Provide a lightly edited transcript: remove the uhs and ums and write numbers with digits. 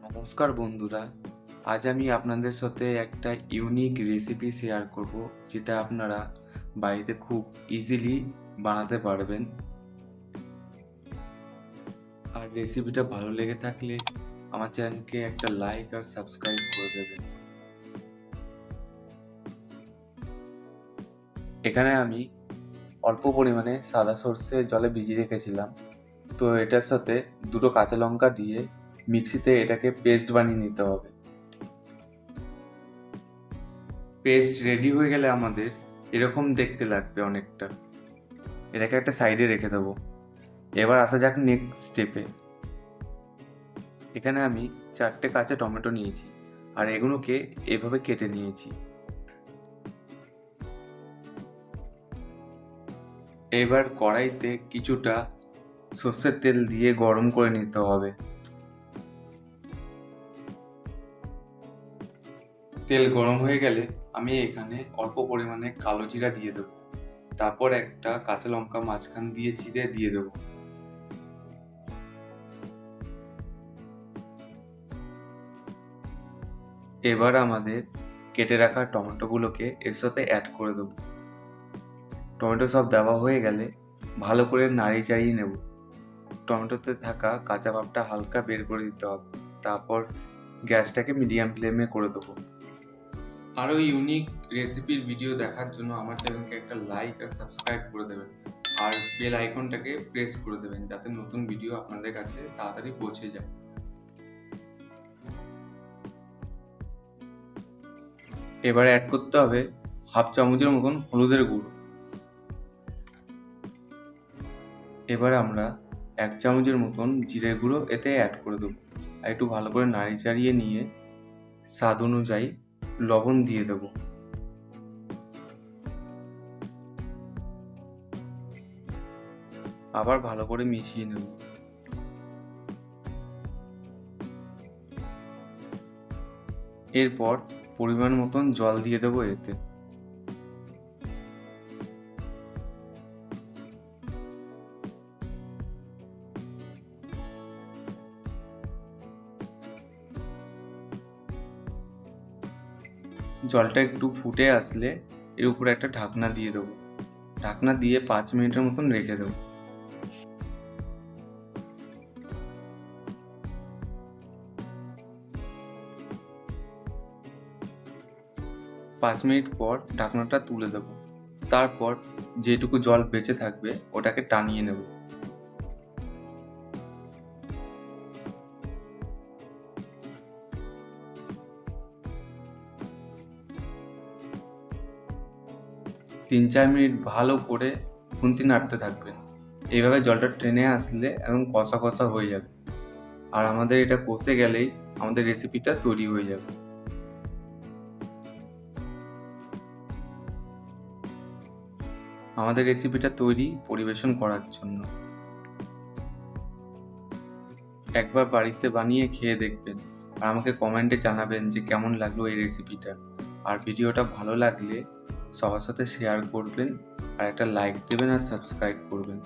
নমস্কার বন্ধুরা, আজ আমি আপনাদের সাথে একটা ইউনিক রেসিপি শেয়ার করব, যেটা আপনারা বাড়িতে খুব ইজিলি বানাতে পারবেন। আর রেসিপিটা ভালো লেগে থাকলে আমার চ্যানেলকে একটা লাইক আর সাবস্ক্রাইব করে দেবেন। এখানে আমি অল্প পরিমাণে সাদা সর্ষে জলে ভিজিয়ে রেখেছিলাম, তো এটার সাথে দুটো কাঁচা লঙ্কা দিয়ে মিক্সিতে এটাকে পেস্ট বানিয়ে নিতে হবে। পেস্ট রেডি হয়ে গেলে আমাদের এরকম দেখতে লাগবে অনেকটা। এটাকে একটা সাইডে রেখে দেবো। এবার আসা যাক নেক্সট স্টেপে। এখানে আমি 4টে কাঁচা টমেটো নিয়েছি আর এগুলোকে এভাবে কেটে নিয়েছি। এবার কড়াইতে কিছুটা সর্ষের তেল দিয়ে গরম করে নিতে হবে। তেল গরম হয়ে গেলে আমি এখানে অল্প পরিমাণে কালো জিরা দিয়ে দেবো। তারপর একটা কাঁচা লঙ্কা মাঝখান দিয়ে চিড়ে দিয়ে দেবো। এবার আমাদের কেটে রাখা টমেটোগুলোকে এর সাথে অ্যাড করে দেবো। টমেটো সব দেওয়া হয়ে গেলে ভালো করে নাড়িয়ে চাড়িয়ে নেব। টমেটোতে থাকা কাঁচা ভাবটা হালকা বের করে দিতে হবে। তারপর গ্যাসটাকে মিডিয়াম ফ্লেমে করে দেবো। আরও ইউনিক রেসিপির ভিডিও দেখার জন্য আমার চ্যানেলকে একটা লাইক আর সাবস্ক্রাইব করে দেবেন, আর বেল আইকনটাকে প্রেস করে দেবেন, যাতে নতুন ভিডিও আপনাদের কাছে তাড়াতাড়ি পৌঁছে যায়। এবারে অ্যাড করতে হবে হাফ চামচের মতন হলুদের গুঁড়ো। এবার আমরা 1 চামচের মতন জিরের গুঁড়ো এতে অ্যাড করে দেবো। আর একটু ভালো করে নাড়িয়ে চাড়িয়ে নিয়ে স্বাদ অনুযায়ী লবণ দিয়ে দেবো। আবার ভালো করে মিশিয়ে নেব। এরপর পরিমাণ মতন জল দিয়ে দেবো এতে। জলটা একটু ফুটে আসলে এর উপরে একটা ঢাকনা দিয়ে দেবো। ঢাকনা দিয়ে 5 মিনিটের মতন রেখে দেবো। পাঁচ মিনিট পর ঢাকনাটা তুলে দেবো। তারপর যেটুকু জল বেঁচে থাকবে ওটাকে টানিয়ে নেব। তিন চার মিনিট ভালো করে খুন্তি নাড়তে থাকবেন। এইভাবে জলটা টেনে আসলে একদম কষা কষা হয়ে যাবে, আর আমাদের এটা কষে গেলেই আমাদের রেসিপিটা তৈরি হয়ে যাবে। আমাদের রেসিপিটা তৈরি পরিবেশন করার জন্য। একবার বাড়িতে বানিয়ে খেয়ে দেখবেন আর আমাকে কমেন্টে জানাবেন যে কেমন লাগলো এই রেসিপিটা। আর ভিডিওটা ভালো লাগলে সবার সাথে শেয়ার করবেন, আর একটা লাইক দেবেন আর সাবস্ক্রাইব করবেন।